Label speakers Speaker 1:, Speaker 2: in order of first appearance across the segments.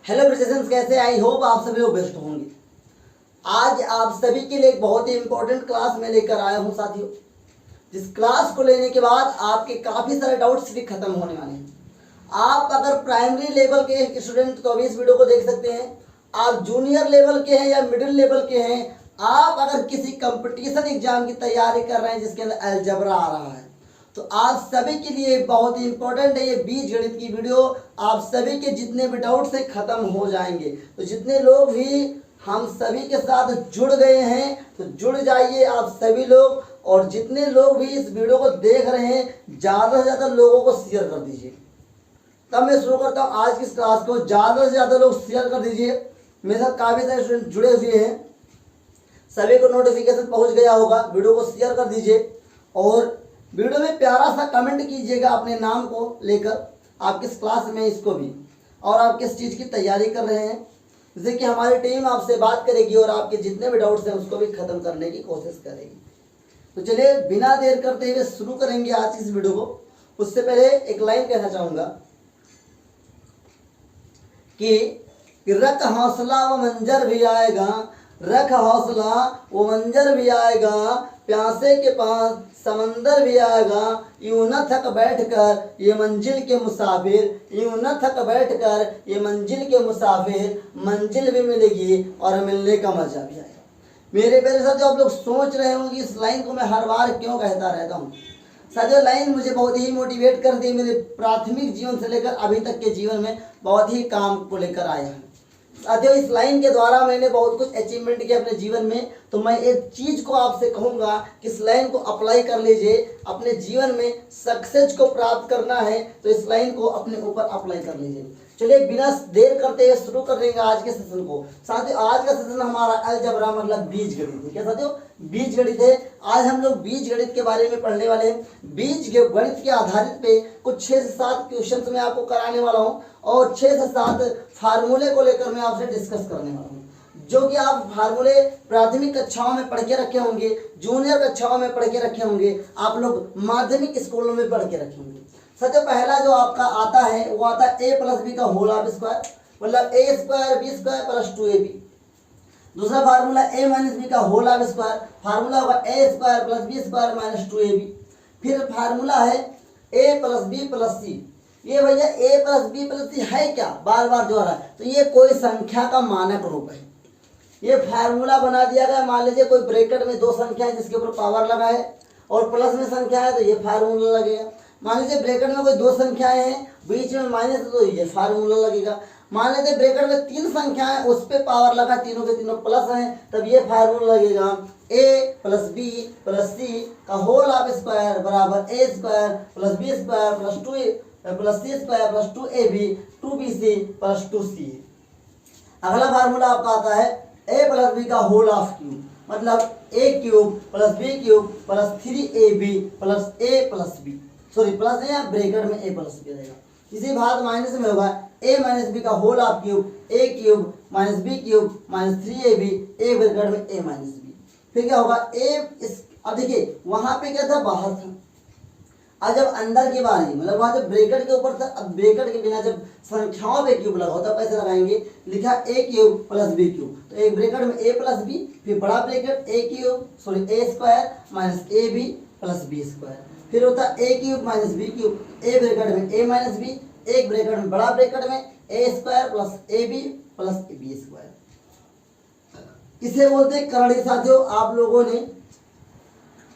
Speaker 1: Hello प्रिसेशंस, कैसे? I hope आप सभी लोग बेस्ट होंगे। आज आप सभी के लिए एक बहुत ही इंपॉर्टेंट क्लास में लेकर आया हूं साथियों, जिस क्लास को लेने के बाद आपके काफ़ी सारे डाउट्स भी खत्म होने वाले हैं। आप अगर प्राइमरी लेवल के स्टूडेंट तो अभी इस वीडियो को देख सकते हैं। आप जूनियर लेवल के हैं या मिडिल लेवल के हैं, आप अगर किसी कंपटीशन एग्जाम की तैयारी कर रहे हैं जिसके अंदर अलजबरा आ रहा है, तो आप सभी के लिए बहुत ही इंपॉर्टेंट है ये बीज गणित की वीडियो। आप सभी के जितने भी डाउट्स हैं खत्म हो जाएंगे। तो जितने लोग भी हम सभी के साथ जुड़ गए हैं तो जुड़ जाइए आप सभी लोग, और जितने लोग भी इस वीडियो को देख रहे हैं ज़्यादा से ज़्यादा लोगों को शेयर कर दीजिए। तब मैं शुरू करता हूँ आज की इस क्लास को। ज़्यादा से ज़्यादा लोग शेयर कर दीजिए। मेरे साथ काफ़ी सारे स्टूडेंट जुड़े हुए हैं, सभी को नोटिफिकेशन पहुँच गया होगा। वीडियो को शेयर कर दीजिए और वीडियो में प्यारा सा कमेंट कीजिएगा अपने नाम को लेकर, आप किस क्लास में इसको भी, और आप किस चीज़ की तैयारी कर रहे हैं, जिससे कि हमारी टीम आपसे बात करेगी और आपके जितने भी डाउट्स हैं उसको भी ख़त्म करने की कोशिश करेगी। तो चलिए बिना देर करते हुए शुरू करेंगे आज की इस वीडियो को। उससे पहले एक लाइन कहना चाहूँगा कि रख हौसला वो मंजर भी आएगा, रख हौसला वो मंजर भी आएगा, प्यासे के पास समंदर भी आएगा, यूं न थक बैठ कर ये मंजिल के मुसाफिर, यूं न थक बैठ कर ये मंजिल के मुसाफिर, मंजिल भी मिलेगी और मिलने का मजा भी आएगा। मेरे प्यारे साथियों, आप लोग सोच रहे होंगे इस लाइन को मैं हर बार क्यों कहता रहता हूँ। साथियों, लाइन मुझे बहुत ही मोटिवेट करती है। मेरे प्राथमिक जीवन से लेकर अभी तक के जीवन में बहुत ही काम को लेकर आया है। साथियों, इस लाइन के द्वारा मैंने बहुत कुछ अचीवमेंट किया अपने जीवन में। तो मैं एक चीज़ को आपसे कहूँगा कि इस लाइन को अप्लाई कर लीजिए। अपने जीवन में सक्सेस को प्राप्त करना है तो इस लाइन को अपने ऊपर अप्लाई कर लीजिए। चलिए बिना देर करते हुए शुरू कर देंगे आज के सेशन को। साथियों, आज का सेशन हमारा अलजबरा मतलब बीज गणित है। क्या साथियों? बीज गणित है। आज हम लोग बीज गणित के बारे में पढ़ने वाले हैं। बीज गणित के आधारित पे कुछ 6 से 7 क्वेश्चन मैं आपको कराने वाला हूँ और 6 से 7 फार्मूले को लेकर मैं आपसे डिस्कस करने वाला हूँ, जो कि आप फार्मूले प्राथमिक कक्षाओं में पढ़ के रखे होंगे, जूनियर कक्षाओं में पढ़ के रखे होंगे, आप लोग माध्यमिक स्कूलों में पढ़ के रखे होंगे। सबसे पहला जो आपका आता है वो आता है a प्लस बी का होल ऑफ स्क्वायर, मतलब a square B square plus 2ab। दूसरा फार्मूला a माइनस बी का होल ऑफ स्क्वायर, फार्मूला होगा a square plus B square minus 2ab। फिर फार्मूला है a plus B plus C. ये भैया a plus B plus C है क्या? बार बार जो आ रहा है, तो ये कोई संख्या का मानक रूप है। ये फार्मूला बना दिया गया। मान लीजिए कोई ब्रैकेट में 2 संख्या है जिसके ऊपर पावर लगा है और प्लस में संख्या है तो ये फार्मूला लगेगा। मान लीजिए ब्रैकेट में कोई 2 संख्याएं हैं, बीच में माइनस है तो ये फार्मूला लगेगा। मान लीजिए ब्रैकेट में 3 संख्याएं, उस पर पावर लगा, तीनों के तीनों प्लस हैं, तब ये फार्मूला लगेगा a plus B plus C का होल ऑफ स्क्वायर बराबर a square plus B square plus 2 plus C square plus 2ab 2bc plus 2c। अगला फार्मूला आपका आता है a प्लस बी का होल ऑफ क्यूब, मतलब a cube plus B cube plus 3ab plus a plus B, sorry plus है या bracket में a plus B रहेगा। इसी बात माइनस में होगा a माइनस बी का whole of cube, a cube minus B cube minus 3ab, a bracket में a माइनस बी। फिर क्या होगा अब देखिए वहां पे क्या था, बाहर था। अब जब अंदर की बारी, मतलब वहां जब ब्रैकेट के ऊपर था, अब ब्रैकेट के बिना जब संख्याओं पे क्यूब लगा होता है कैसे लगाएंगे? लिखा a cube plus B cube, तो एक ब्रैकेट में a प्लस बी, फिर बड़ा bracket a cube sorry a square minus ab plus B square. फिर होता है a cube minus B cube, a bracket में a माइनस बी, एक ब्रैकेट में बड़ा ब्रैकेट में a square plus ab plus B square. इसे बोलते हैं करड़ी। साथियों, आप लोगों ने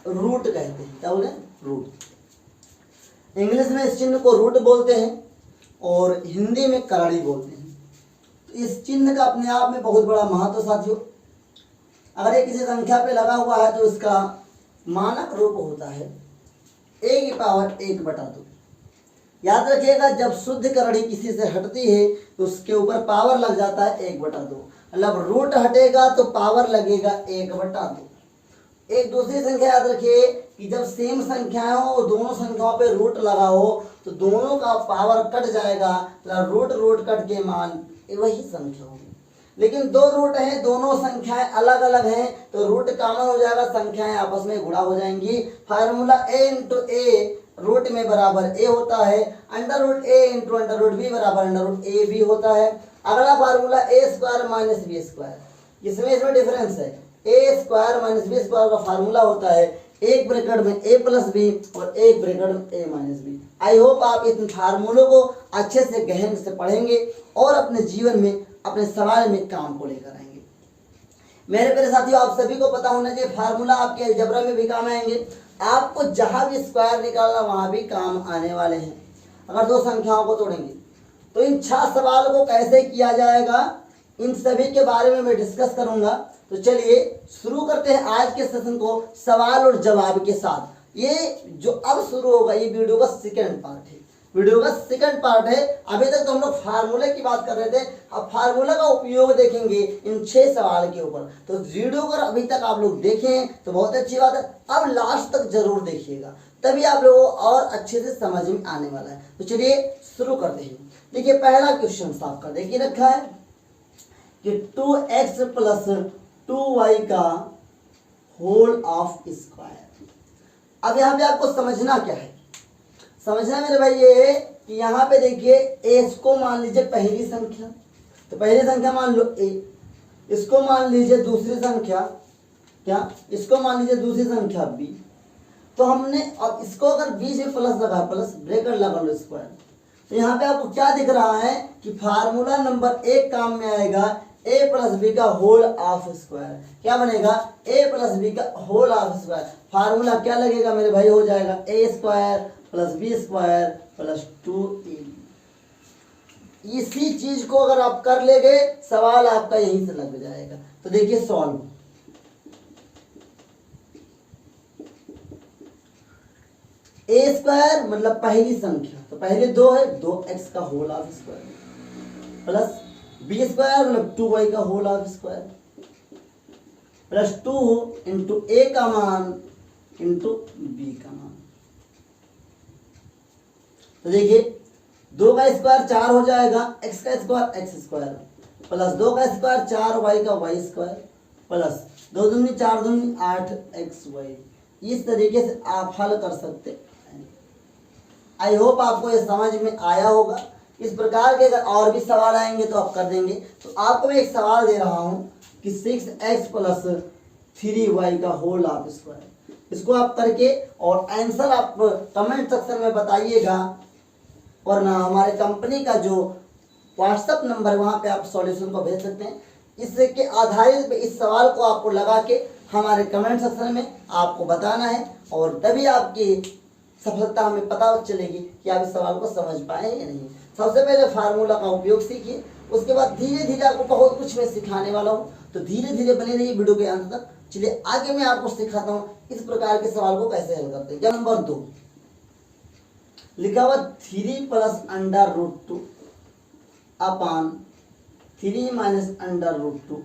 Speaker 1: रूट कहते हैं। क्या बोले? रूट। इंग्लिश में इस चिन्ह को रूट बोलते हैं और हिंदी में करड़ी बोलते हैं। तो इस चिन्ह का अपने आप में बहुत बड़ा महत्व साथियों। अगर ये किसी संख्या पे लगा हुआ है तो इसका मानक रूप होता है a की पावर 1/2। याद रखिएगा, जब शुद्ध करड़ी किसी से हटती है तो उसके ऊपर पावर लग जाता है 1/2, मतलब रूट हटेगा तो पावर लगेगा 1/2। एक दूसरी संख्या याद रखिए कि जब सेम संख्याएं हो, दोनों संख्याओं पे रूट लगा हो तो दोनों का पावर कट जाएगा, रूट रूट कट के मान वही संख्या होगी। लेकिन 2 रूट हैं, दोनों संख्याएं अलग अलग हैं तो रूट कॉमन हो जाएगा, संख्याएं आपस में गुणा हो जाएंगी। Formula a into A root में बराबर a होता है, under root a into under root b बराबर अंडर रूट a b होता है। अगला formula A square minus B square, इसमें डिफरेंस है। A square minus B square का फार्मूला होता है एक ब्रैकेट में ए प्लस बी और एक ब्रैकेट में ए माइनस बी। आई होप आप इन फार्मूलों को अच्छे से गहन से पढ़ेंगे और अपने जीवन में अपने सवाल में काम को लेकर आएंगे। मेरे प्यारे साथियों, आप सभी को पता होना चाहिए फार्मूला आपके अलजेब्रा में भी काम आएंगे, आपको जहां भी स्क्वायर निकालना वहां भी काम आने वाले हैं। अगर दो संख्याओं को तोड़ेंगे तो इन 6 सवाल को कैसे किया जाएगा, इन सभी के बारे में मैं डिस्कस करूंगा। तो चलिए शुरू करते हैं आज के सेशन को सवाल और जवाब के साथ। ये जो अब शुरू होगा ये वीडियो का सेकंड पार्ट है, वीडियो का सेकंड पार्ट है। अभी तक तो हम लोग फार्मूले की बात कर रहे थे, अब फार्मूला का उपयोग देखेंगे इन 6 सवाल के ऊपर। तो वीडियो अगर अभी तक आप लोग देखें तो बहुत अच्छी बात है, अब लास्ट तक जरूर देखिएगा, तभी आप लोगों को और अच्छे से समझ में आने वाला है। तो चलिए शुरू करते हैं। देखिए पहला क्वेश्चन साफ कर देखिए रखा है कि 2x प्लस 2y का होल ऑफ स्क्वायर। अब यहाँ पे आपको समझना क्या है, समझना मेरे भाई ये है कि यहाँ पे देखिए a को मान लीजिए पहली संख्या, तो पहली संख्या मान लो a, इसको मान लीजिए दूसरी संख्या क्या, इसको मान लीजिए दूसरी संख्या b। तो हमने अब इसको अगर बीच में प्लस लगा, प्लस ब्रैकेट लगा लो स्क्वायर, तो यहाँ पे आपको क्या दिख रहा है कि फार्मूला नंबर 1 काम में आएगा a प्लस बी का होल ऑफ स्क्वायर। क्या बनेगा, a प्लस बी का होल ऑफ स्क्वायर। फार्मूला क्या लगेगा मेरे भाई, हो जाएगा a square plus B square plus 2ab। इसी चीज को अगर आप कर लेंगे सवाल आपका यहीं से लग जाएगा। तो देखिए सॉल्व, a स्क्वायर मतलब पहली संख्या, तो पहले 2 है, 2x का whole of square plus B square मतलब 2y का whole of square plus 2 into a का मान इंटू b का मान। तो देखिए 2 का स्क्वायर 4 हो जाएगा, x का स्क्वायर x स्क्वायर प्लस 2 का स्क्वायर 4y का y स्क्वायर प्लस 2 दूनी 4 दूनी 8xy। इस तरीके से आप हल कर सकते हैं। आई होप आपको ये समझ में आया होगा। इस प्रकार के अगर और भी सवाल आएंगे तो आप कर देंगे। तो आपको मैं एक सवाल दे रहा हूं कि 6x प्लस 3y का होल ऑफ स्क्वायर, इसको आप करके और आंसर आप कमेंट सेक्शन में बताइएगा, और ना हमारे कंपनी का जो व्हाट्सएप नंबर वहां पे आप सॉल्यूशन को भेज सकते हैं। इसके आधारित पे इस सवाल को आपको लगा के हमारे कमेंट सेक्शन में आपको बताना है, और तभी आपकी सफलता हमें पता चलेगी कि आप इस सवाल को समझ पाए या नहीं। सबसे पहले फार्मूला का उपयोग सीखिए, उसके बाद धीरे धीरे आपको बहुत कुछ मैं सिखाने वाला हूँ, तो धीरे धीरे बने रहिए वीडियो के अंत तक। चलिए आगे मैं आपको सिखाता हूँ इस प्रकार के सवाल को कैसे हल करते हैं। नंबर 2 लिखा हुआ 3 plus under root 2 upon 3 minus under root 2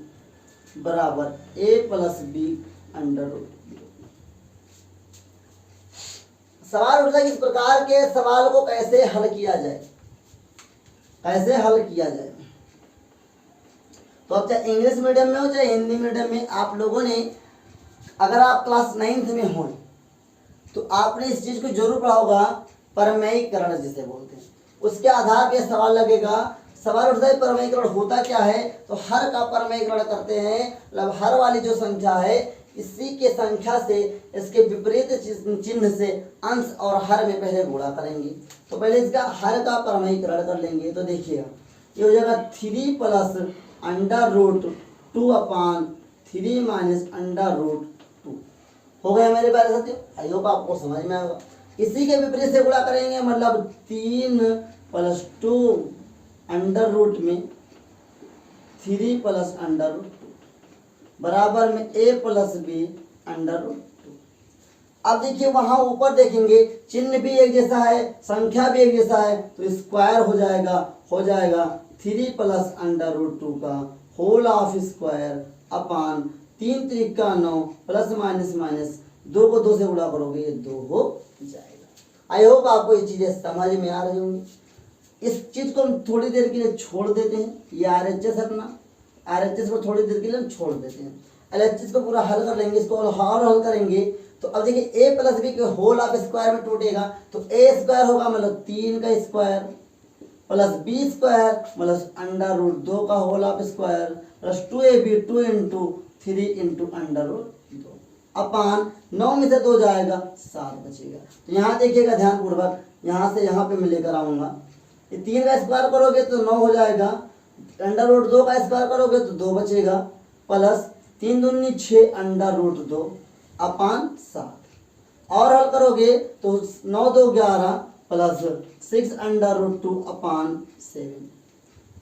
Speaker 1: बराबर a plus b under root. सवाल उठता है कि इस प्रकार के सवाल को कैसे हल किया जाए, कैसे हल किया जाए। तो अब चाहे इंग्लिश मीडियम में हो चाहे हिंदी मीडियम में, आप लोगों ने अगर आप क्लास 9th में हो तो आपने इस चीज को जरूर पढ़ा होगा, परमेयीकरण जिसे बोलते हैं। उसके आधार पर सवाल लगेगा। सवाल उठता है परमेयीकरण होता क्या है, तो हर का परमेयीकरण करते हैं, मतलब हर वाली जो संख्या है इसी के संख्या से इसके विपरीत चिन्ह से अंश और हर में पहले गुणा करेंगे। तो पहले इसका हर का परमेयीकरण कर लेंगे। तो देखिएगा ये हो जाएगा 3 plus under root 2 upon 3 minus under root 2 हो गया मेरे प्यारे साथियों। आई होप आपको समझ में आएगा। इसी के विपरीत से गुणा करेंगे, मतलब 3 प्लस 2 अंडर रूट में 3 प्लस अंडर रूट 2 बराबर में a plus b under root 2। अब देखिए वहां ऊपर देखेंगे चिन्ह भी एक जैसा है, संख्या भी एक जैसा है, तो स्क्वायर हो जाएगा 3 प्लस अंडर रूट 2 का होल ऑफ स्क्वायर अपान 3 त्रिका 9 प्लस माइनस माइनस 2 को 2 से गुणा करोगे ये 2 हो जाएगा। आई होप आपको ये चीजें समझ में आ रही होंगी। इस चीज को हम थोड़ी देर के लिए छोड़ देते हैं, ये RHS अपना RHS को थोड़ी देर के लिए हम छोड़ देते हैं। LHS को पूरा हल कर लेंगे, इसको और हल करेंगे। तो अब देखिए a प्लस बी के होल ऑफ स्क्वायर में टूटेगा, तो a स्क्वायर होगा मतलब 3 का square plus B square plus under root 2 का whole of square plus 2ab 2 into 3 into under root 2 upon 9 में से 2 जाएगा 7 बचेगा। तो यहाँ देखिएगा ध्यानपूर्वक, यहाँ से यहाँ पे मैं लेकर आऊँगा, ये 3 का स्क्वायर करोगे तो 9 हो जाएगा, अंडर रूट 2 का स्क्वायर करोगे तो 2 बचेगा, प्लस 3 दूनी 6 अंडर रूट 2 अपान 7 और हल करोगे तो 9 2 11 प्लस 6 अंडर रूट 2 अपान 7।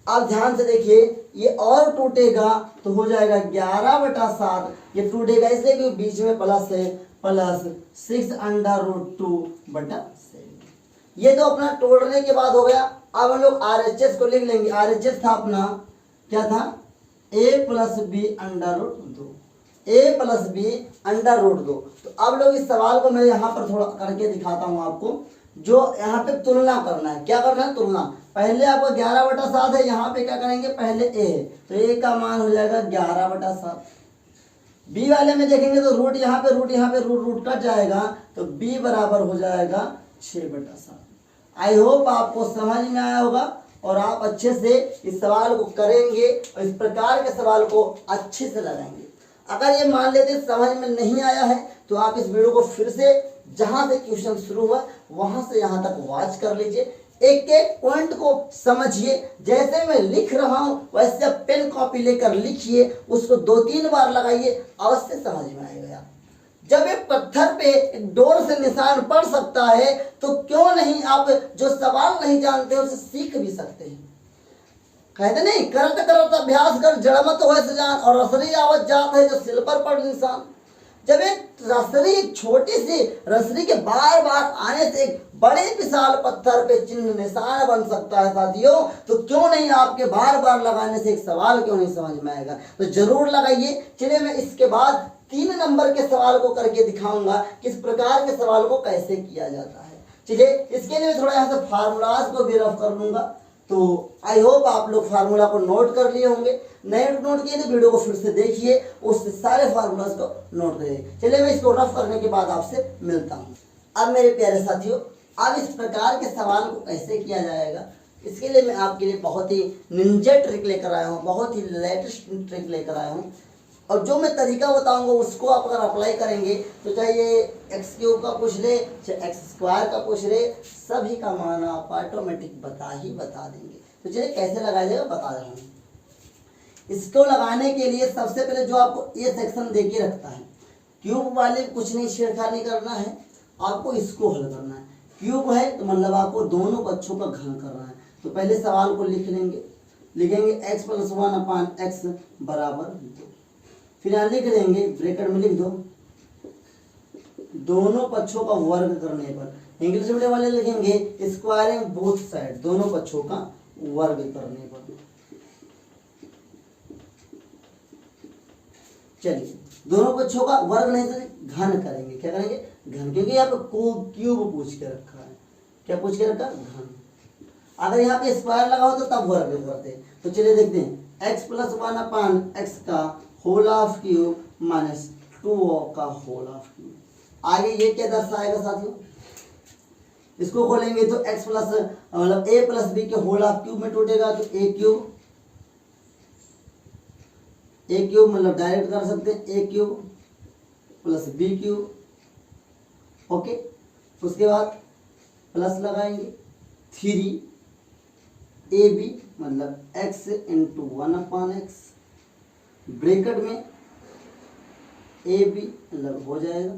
Speaker 1: अब ध्यान से देखिए, ये और टूटेगा तो हो जाएगा 11/7, ये टूटेगा इसलिए क्योंकि बीच में प्लस है, प्लस 6 अंडर रूट 2/7। ये तो अपना तोड़ने के बाद हो गया। अब हम लोग RHS को लिख लेंगे। RHS था अपना, क्या था, a plus b under root 2, a plus b under root 2। तो अब लोग इस सवाल को मैं यहाँ पर थोड़ा करके दिखाता हूँ आपको, जो यहाँ पे तुलना करना है। क्या करना है, तुलना। पहले आपको 11/7 है, यहाँ पे क्या करेंगे, पहले a है तो a का मान हो जाएगा 11/7। b वाले में देखेंगे तो रूट यहाँ पे रूट कट जाएगा तो b बराबर हो जाएगा 6/7। आई होप आपको समझ में आया होगा और आप अच्छे से इस सवाल को करेंगे और इस प्रकार के सवाल को अच्छे से लगाएंगे। अगर ये मान लेते समझ में नहीं आया है तो आप इस वीडियो को फिर से जहां से क्वेश्चन शुरू हुआ वहां से यहां तक वॉच कर लीजिए, एक एक पॉइंट को समझिए। जैसे मैं लिख रहा हूं वैसे आप पेन कॉपी लेकर लिखिए, उसको 2-3 बार लगाइए, अवश्य समझ में आएगा। जब एक पत्थर पे एक डोर से निशान पड़ सकता है तो क्यों नहीं आप जो सवाल नहीं जानते उसे सीख भी सकते हैं। कहते नहीं, करत करत अभ्यास कर जड़मत हो जान, और रसरी आवत जात है जो सिल पर पड़ निशान। जब एक रसरी, एक छोटी सी रसरी के बार बार आने से एक बड़े विशाल पत्थर पे चिन्ह निशान बन सकता है साथियों, तो क्यों नहीं आपके बार बार लगाने से एक सवाल क्यों नहीं समझ में आएगा। तो जरूर लगाइए। चलिए मैं इसके बाद 3 नंबर के सवाल को करके दिखाऊंगा किस प्रकार के सवाल को कैसे किया जाता है। चलिए इसके लिए थोड़ा यहाँ से फार्मूलाज को भी रफ कर लूंगा। तो आई होप आप लोग फार्मूला को नोट कर लिए होंगे। नहीं नोट किए तो वीडियो को फिर से देखिए, उससे सारे फार्मूलाज को नोट करिए। चलिए मैं इसको रफ करने के बाद आपसे मिलता हूँ। अब मेरे प्यारे साथियों, अब इस प्रकार के सवाल को कैसे किया जाएगा, इसके लिए मैं आपके लिए बहुत ही निंजा ट्रिक लेकर आया हूँ, बहुत ही लेटेस्ट ट्रिक लेकर आया हूँ। और जो मैं तरीका बताऊंगा उसको आप अगर अप्लाई करेंगे तो चाहे ये x³ का पूछ ले, चाहे x² का पूछ ले, सभी का मान आप ऑटोमेटिक बता देंगे। तो चलिए कैसे लगाया जाएगा बता रहा हूँ। इसको लगाने के लिए सबसे पहले जो आपको ये सेक्शन दे के रखता है, क्यूब वाले कुछ नहीं छेड़खानी करना है, आपको इसको हल करना है। क्यूब है तो मतलब आपको दोनों पक्षों का घन करना है। तो पहले सवाल को लिखेंगे x + 1/x बराबर 2। फिर यहाँ लिख देंगे, ब्रैकेट में लिख दो, दोनों पक्षों का वर्ग करने पर। इंग्लिश मीडियम वाले लिखेंगे स्क्वायरिंग बोथ साइड, दोनों पक्षों का वर्ग करने पर। चलिए दोनों पक्षों का वर्ग नहीं तो घन करेंगे। क्या करेंगे, घन, क्योंकि यहाँ पे क्यूब पूछ के रखा है। क्या पूछ के रखा, घन। अगर यहाँ पे स्क्वायर लगा हो तो तब वर्ग करते। तो चलिए देखते हैं, x + 1/x का होल ऑफ क्यूब माइनस 2 का होल ऑफ क्यूब। आगे ये क्या दर्शाएगा साथियों, इसको खोलेंगे तो x प्लस मतलब a + b के होल ऑफ क्यूब में टूटेगा तो a क्यूब मतलब डायरेक्ट कर सकते हैं a³ + b³। ओके, उसके बाद प्लस लगाएंगे 3ab मतलब x × 1/x, ब्रैकेट में ab मतलब हो जाएगा,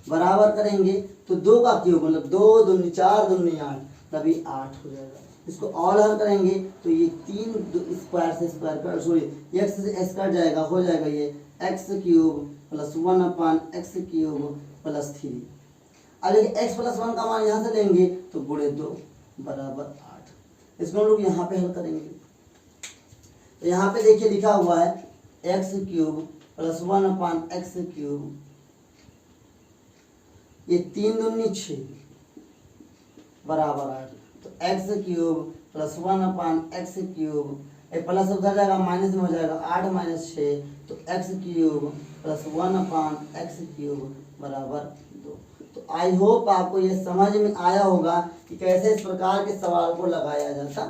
Speaker 1: बराबर करेंगे तो 2 का क्यूब मतलब 2 दूनी 4 दूनी 8 तभी 8 हो जाएगा। इसको और हल करेंगे तो ये 3 स्क्वायर से स्क्वायर कर सॉरी x से s कट जाएगा, हो जाएगा ये x³ + 1/x³ + 3। अब x + 1 का मान यहाँ से लेंगे तो गुणे 2 बराबर 8। इसको हम लोग यहाँ पे हल करेंगे। तो यहाँ पे देखिए लिखा हुआ है x³ + 1/x³, ये 3 दूनी 6 बराबर 8। तो x³ + 1/x³, ये प्लस उधर जाएगा माइनस में हो जाएगा 8 - 6, तो x³ + 1/x³ बराबर 2। तो आई होप आपको ये समझ में आया होगा कि कैसे इस प्रकार के सवाल को लगाया जाता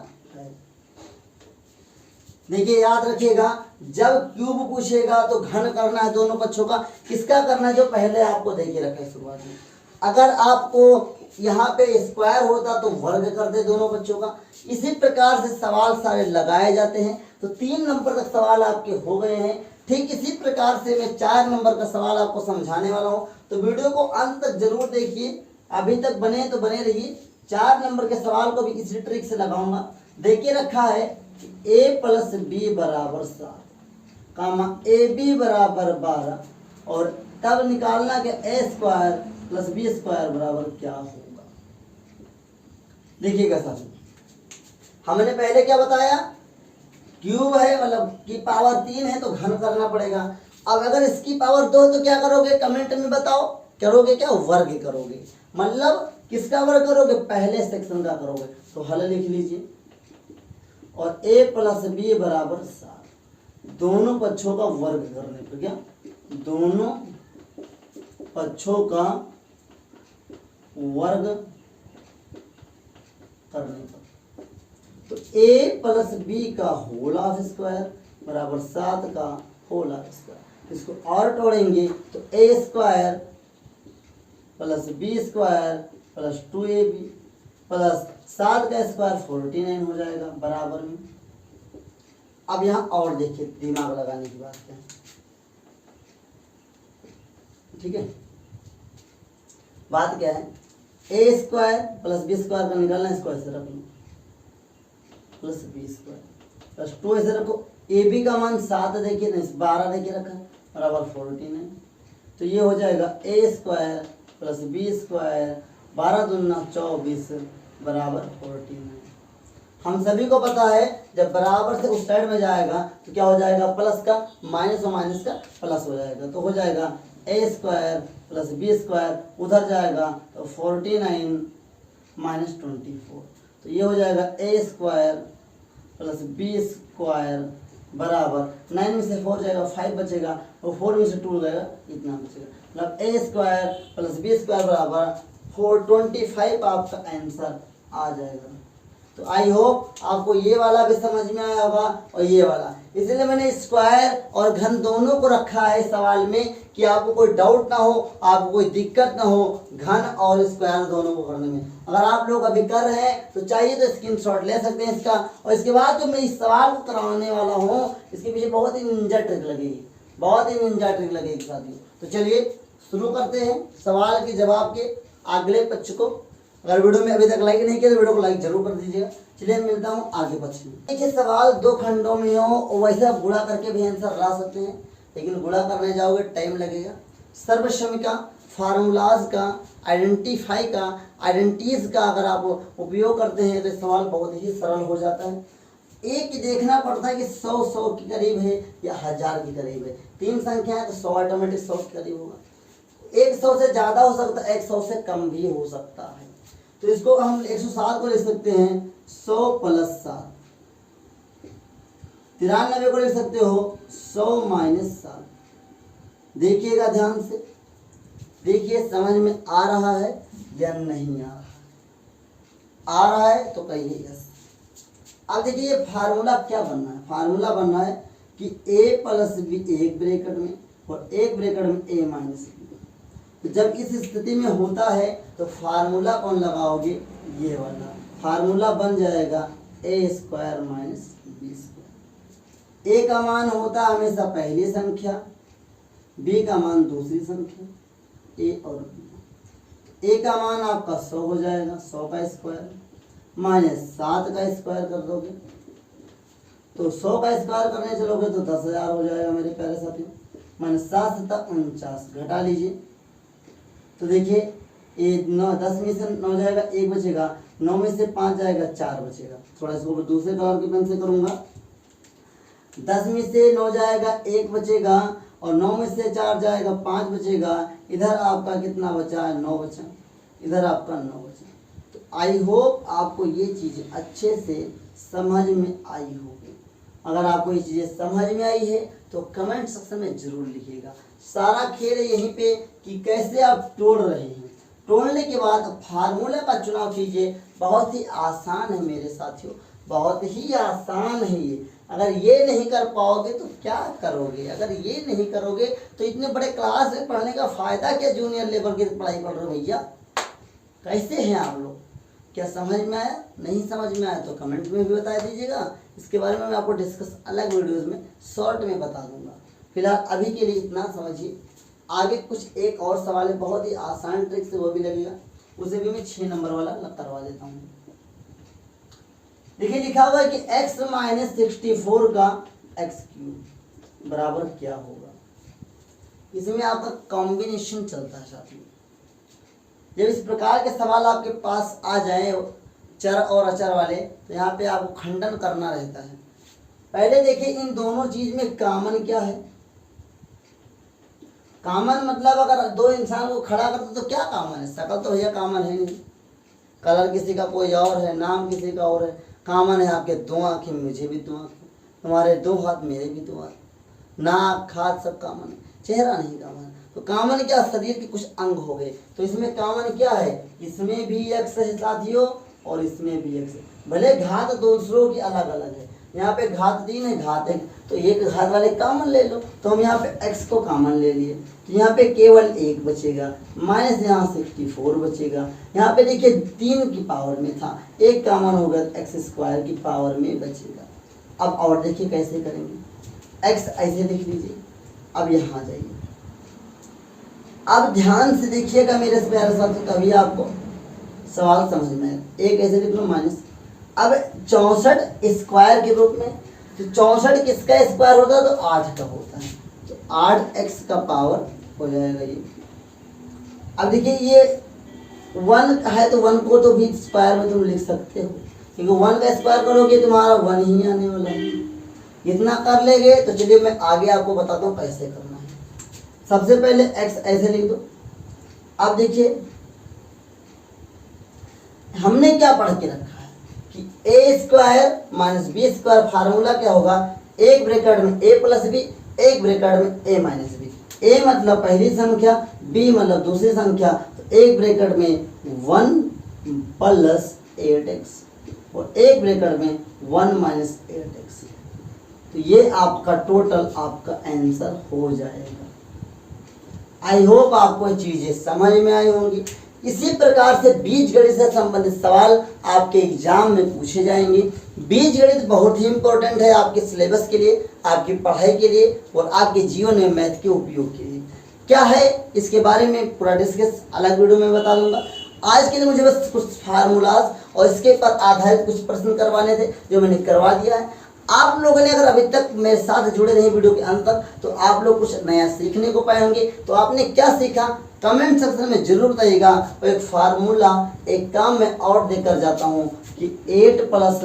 Speaker 1: देखिए याद रखिएगा, जब क्यूब पूछेगा तो घन करना है दोनों पक्षों का। किसका करना है? जो पहले आपको देखिए रखा है शुरुआत में। अगर आपको यहाँ पे स्क्वायर होता तो वर्ग कर दे दोनों बच्चों का। इसी प्रकार से सवाल सारे लगाए जाते हैं। तो 3 नंबर तक सवाल आपके हो गए हैं। ठीक इसी प्रकार से मैं 4 नंबर का सवाल आपको समझाने वाला हूँ, तो वीडियो को अंत तक जरूर देखिए। अभी तक बने तो बने रहिए। 4 नंबर के सवाल को भी इसी ट्रिक से लगाऊंगा। देखिए रखा है a + b = 7, कामा ab = 12, और तब निकालना कि a² + b² बराबर क्या होगा। देखिएगा साथियों, हमने पहले क्या बताया? क्यूब है मतलब की पावर 3 है तो घन करना पड़ेगा। अब अगर इसकी पावर 2 तो क्या करोगे? कमेंट में बताओ। करोगे क्या? वर्ग करोगे। मतलब किसका वर्ग करोगे? पहले सेक्शन का करोगे। तो हल लिख लीजिए, और a + b = 7, दोनों पक्षों का वर्ग करने पर क्या? दोनों पक्षों का वर्ग करने पर तो a + b का होल ऑफ स्क्वायर बराबर 7 का होल ऑफ स्क्वायर। इसको और तोड़ेंगे तो a² + b² + 2ab प्लस 7 का स्क्वायर 49 हो जाएगा बराबर में। अब यहाँ और देखिए दिमाग लगाने की बात क्या है, ठीक है। बात क्या है? a² + b² का निकालना, इसको ऐसे रख लो, प्लस b² प्लस 2 ऐसे रखो। ab का मान 7 देखिए, 12 देखिए रखा बराबर 49। तो ये हो जाएगा a² + b², 12 दूना 24 बराबर 49। हम सभी को पता है जब बराबर से उस साइड में जाएगा तो क्या हो जाएगा? प्लस का माइनस और माइनस का प्लस हो जाएगा। तो हो जाएगा a² + b² उधर जाएगा तो 49 - 24। तो ये हो जाएगा a² + b² बराबर 9 में से 4 जाएगा 5 बचेगा, और 4 में से 2 जाएगा इतना बचेगा। मतलब a² + b² बराबर 425 आपका आंसर आ जाएगा। तो आई होप आपको ये वाला भी समझ में आया होगा और ये वाला। इसलिए मैंने स्क्वायर और घन दोनों को रखा है सवाल में कि आपको कोई डाउट ना हो, आपको कोई दिक्कत ना हो घन और स्क्वायर दोनों को करने में। अगर आप लोग अभी कर रहे हैं तो चाहिए तो स्क्रीनशॉट ले सकते हैं इसका। और इसके बाद जो मैं इस सवाल को कराने वाला हूँ इसके पीछे बहुत ही निंजा ट्रिक लगेगी, बहुत ही निंजा ट्रिक लगेगी साथियों। तो चलिए शुरू करते हैं सवाल के जवाब के अगले पक्ष को। अगर वीडियो में अभी तक लाइक नहीं किया तो वीडियो को लाइक जरूर कर दीजिएगा। चलिए मिलता हूँ आगे पक्ष में। देखिए सवाल 2 खंडों में हो, वैसे आप गुणा करके भी आंसर ला सकते हैं, लेकिन गुणा करने जाओगे टाइम लगेगा। सर्वसम का, फार्मूलाज का, आइडेंटिफाई का, आइडेंटिटीज का अगर आप उपयोग करते हैं तो सवाल बहुत ही सरल हो जाता है। एक ही देखना पड़ता है कि 100 के करीब है या 1000 के करीब है। 3 संख्या है तो 100 ऑटोमेटिक 100 के करीब होगा। 100 से ज़्यादा हो सकता है, 100 से कम भी हो सकता है। तो इसको हम 107 को लिख सकते हैं 100 + 7। 93 को लिख सकते हो 100 - 7। देखिएगा ध्यान से, देखिए समझ में आ रहा है या नहीं आ रहा है तो कहिए यस। अब देखिए ये फार्मूला क्या बनना है? फार्मूला बनना है कि a + b एक ब्रैकेट में और एक ब्रैकेट में a - b। तो जब इस स्थिति में होता है तो फार्मूला कौन लगाओगे? ये वाला फार्मूला बन जाएगा a² - b²। a का मान होता है हमेशा पहली संख्या, b का मान दूसरी संख्या, a और b। a का मान आपका 100 हो जाएगा, 100 का स्क्वायर -7 का स्क्वायर कर दोगे तो 100 का स्क्वायर करने चलोगे तो 10,000 हो जाएगा मेरे प्यारे साथियों। -7 × 7 = 49, घटा लीजिए तो देखिए 10 में से 9 जाएगा 1 बचेगा, 9 में से 5 जाएगा 4 बचेगा। थोड़ा इसको दूसरे कलर के पेन से करूँगा। 10 में से 9 जाएगा 1 बचेगा, और 9 में से 4 जाएगा 5 बचेगा। इधर आपका कितना बचा है? 9 बचा, इधर आपका 9 बचा। तो आई होप आपको ये चीज़ अच्छे से समझ में आई होगी। अगर आपको ये चीज़ें समझ में आई है तो कमेंट सेक्शन में ज़रूर लिखिएगा। सारा खेल यहीं पे कि कैसे आप तोड़ रहे हैं। तोड़ने के बाद फार्मूला का चुनाव कीजिए। बहुत ही आसान है मेरे साथियों, बहुत ही आसान है ये। अगर ये नहीं कर पाओगे तो क्या करोगे? अगर ये नहीं करोगे तो इतने बड़े क्लास में पढ़ने का फ़ायदा क्या? जूनियर लेवल की पढ़ाई पढ़ रहे हो भैया। कैसे हैं आप लोग? क्या समझ में आया? नहीं समझ में आया तो कमेंट में भी बता दीजिएगा। इसके बारे में मैं आपको डिस्कस अलग वीडियोज़ में शॉर्ट में बता दूँगा। फिलहाल अभी के लिए इतना समझिए। आगे कुछ एक और सवाल है, बहुत ही आसान ट्रिक से वो भी लगेगा, उसे भी मैं 6 नंबर वाला करवा देता हूँ। देखिए लिखा हुआ है कि x माइनस 64 का x क्यूब बराबर क्या होगा। इसमें आपका कॉम्बिनेशन चलता है साथियों। जब इस प्रकार के सवाल आपके पास आ जाए चर और अचर वाले, तो यहाँ पे आपको खंडन करना रहता है। पहले देखिए इन दोनों चीज में कॉमन क्या है। कॉमन मतलब अगर दो इंसान को खड़ा करते तो क्या कॉमन है? शक्ल तो भैया कॉमन है नहीं, कलर किसी का कोई और है, नाम किसी का और है। कॉमन है आपके 2 आँखें, मुझे भी 2 आँखें, तुम्हारे 2 हाथ, मेरे भी 2 हाथ, नाक हाथ सब कॉमन है, चेहरा नहीं कॉमन है। तो कॉमन क्या? शरीर के कुछ अंग हो गए। तो इसमें कॉमन क्या है? इसमें भी एक्स है साथियों और इसमें भी एक्स है। भले घात दूसरों की अलग अलग है, यहाँ पे घात 3 है, घात 1, तो एक घात वाले कॉमन ले लो। तो हम यहाँ पे x को कॉमन ले लिए, तो यहाँ पे केवल 1 बचेगा, माइनस यहाँ 64 बचेगा। यहाँ पे देखिए 3 की पावर में था, 1 कॉमन होगा, एक्स स्क्वायर की पावर में बचेगा। अब और देखिए कैसे करेंगे। x ऐसे लिख लीजिए। अब यहाँ जाइए, अब ध्यान से देखिएगा मेरे प्यारे साथियों, तभी आपको सवाल समझ में आए। एक ऐसे लिख लो माइनस। अब 64 स्क्वायर के रूप में, तो 64 किसका स्क्वायर होता है? तो 8 का होता है, तो 8x का पावर हो जाएगा ये। अब देखिए ये 1 है, तो 1 को तो भी स्क्वायर में तुम लिख सकते हो, क्योंकि 1 का स्क्वायर करोगे तुम्हारा 1 ही आने वाला है। इतना कर लेंगे तो चलिए मैं आगे आपको बताता हूँ कैसे करना है। सबसे पहले x ऐसे लिख दो। अब देखिए हमने क्या पढ़ के रखा है कि A square minus B square, formula क्या होगा? एक ब्रैकेट में a प्लस बी, एक ब्रैकेट में a माइनस बी। a मतलब पहली संख्या, b मतलब दूसरी संख्या, तो एक ब्रैकेट में 1 प्लस 8x और एक ब्रैकेट में 1 माइनस 8x। तो ये आपका टोटल आपका आंसर हो जाएगा। आई होप आपको चीजें समझ में आई होंगी। इसी प्रकार से बीजगणित से संबंधित सवाल आपके एग्जाम में पूछे जाएंगे। बीजगणित बहुत ही इंपॉर्टेंट है आपके सिलेबस के लिए, आपकी पढ़ाई के लिए और आपके जीवन में मैथ के उपयोग के लिए। क्या है इसके बारे में पूरा डिस्कस अलग वीडियो में बता दूंगा। आज के लिए मुझे बस कुछ फार्मूलाज और इसके पर आधारित कुछ प्रश्न करवाने थे, जो मैंने करवा दिया है। आप लोगों ने अगर अभी तक मेरे साथ जुड़े रहे वीडियो के अंत तक, तो आप लोग कुछ नया सीखने को पाएंगे। तो आपने क्या सीखा कमेंट सेक्शन में जरूर बताइएगा। और एक फार्मूला एक काम में और देकर जाता हूँ कि 8 प्लस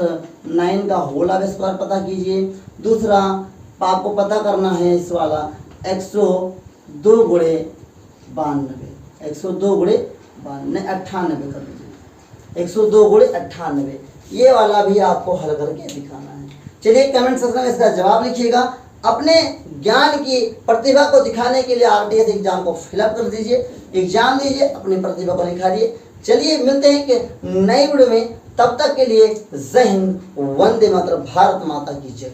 Speaker 1: 9 का होल स्क्वायर पता कीजिए। दूसरा आपको पता करना है इस वाला 102 गुणे 92, 102 गुणे 98 कर लीजिए, 102 गुणे 98, ये वाला भी आपको हल करके दिखाना है। चलिए कमेंट सेक्शन में इसका जवाब लिखिएगा। अपने ज्ञान की प्रतिभा को दिखाने के लिए आरटीएस एग्जाम को फिलअप कर दीजिए, एग्जाम दीजिए, अपनी प्रतिभा को निखारिए। चलिए मिलते हैं कि नई वीडियो में, तब तक के लिए जय हिंद, वंदे मातरम, भारत माता की जय।